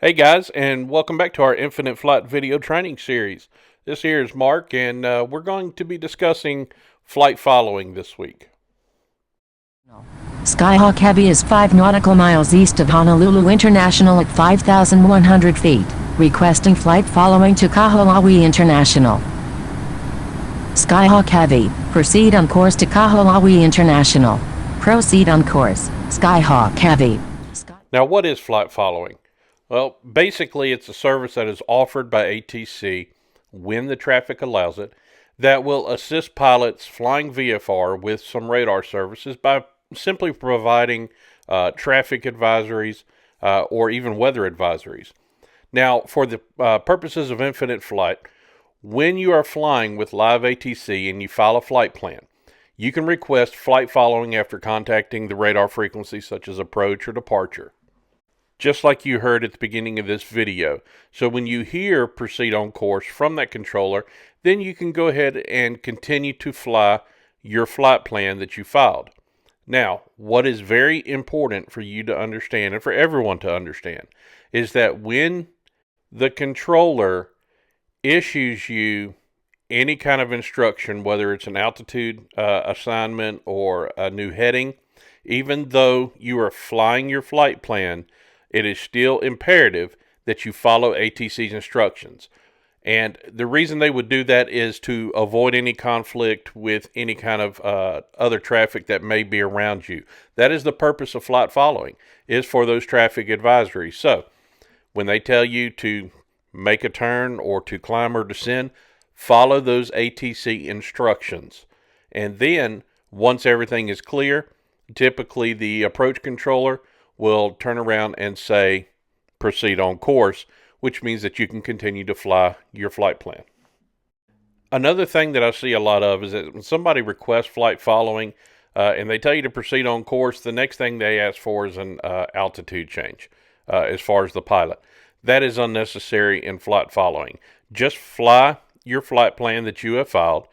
Hey guys, and welcome back to our Infinite Flight video training series. This here is Mark, and we're going to be discussing flight following this week. Skyhawk Heavy is 5 nautical miles east of Honolulu International at 5,100 feet, requesting flight following to Kaho'awi International. Skyhawk Heavy, proceed on course to Kaho'awi International. Proceed on course, Skyhawk Heavy. Now, what is flight following? Well, basically, it's a service that is offered by ATC when the traffic allows it that will assist pilots flying VFR with some radar services by simply providing traffic advisories or even weather advisories. Now, for the purposes of infinite flight, when you are flying with live ATC and you file a flight plan, you can request flight following after contacting the radar frequency such as approach or departure, just like you heard at the beginning of this video. So when you hear proceed on course from that controller, then you can go ahead and continue to fly your flight plan that you filed. Now, what is very important for you to understand and for everyone to understand is that when the controller issues you any kind of instruction, whether it's an altitude assignment or a new heading, even though you are flying your flight plan, it is still imperative that you follow ATC's instructions. And the reason they would do that is to avoid any conflict with any kind of other traffic that may be around you. That is the purpose of flight following, is for those traffic advisories. So when they tell you to make a turn or to climb or descend, follow those ATC instructions. And then once everything is clear, typically the approach controller will turn around and say proceed on course, which means that you can continue to fly your flight plan. Another thing that I see a lot of is that when somebody requests flight following and they tell you to proceed on course, the next thing they ask for is an altitude change as far as the pilot. That is unnecessary in flight following. Just fly your flight plan that you have filed,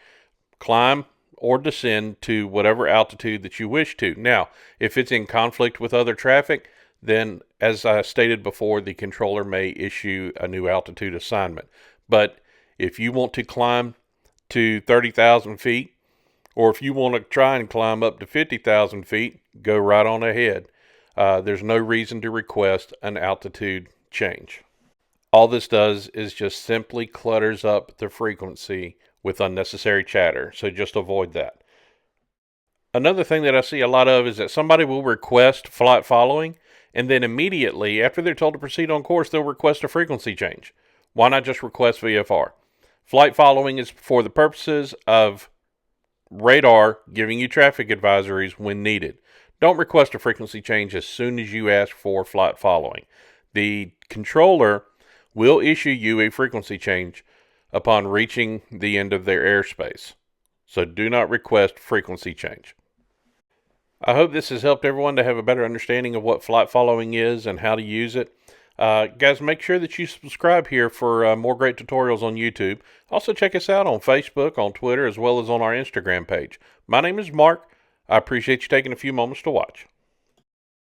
climb or descend to whatever altitude that you wish to. Now, if it's in conflict with other traffic, then as I stated before, the controller may issue a new altitude assignment. But if you want to climb to 30,000 feet, or if you want to try and climb up to 50,000 feet, go right on ahead. There's no reason to request an altitude change. All this does is just simply clutters up the frequency with unnecessary chatter, so just avoid that. Another thing that I see a lot of is that somebody will request flight following, and then immediately after they're told to proceed on course, they'll request a frequency change. Why not just request VFR? Flight following is for the purposes of radar giving you traffic advisories when needed. Don't request a frequency change as soon as you ask for flight following. The controller will issue you a frequency change upon reaching the end of their airspace. So do not request frequency change. I hope this has helped everyone to have a better understanding of what flight following is and how to use it. Guys, make sure that you subscribe here for more great tutorials on YouTube. Also check us out on Facebook, on Twitter, as well as on our Instagram page. My name is Mark. I appreciate you taking a few moments to watch.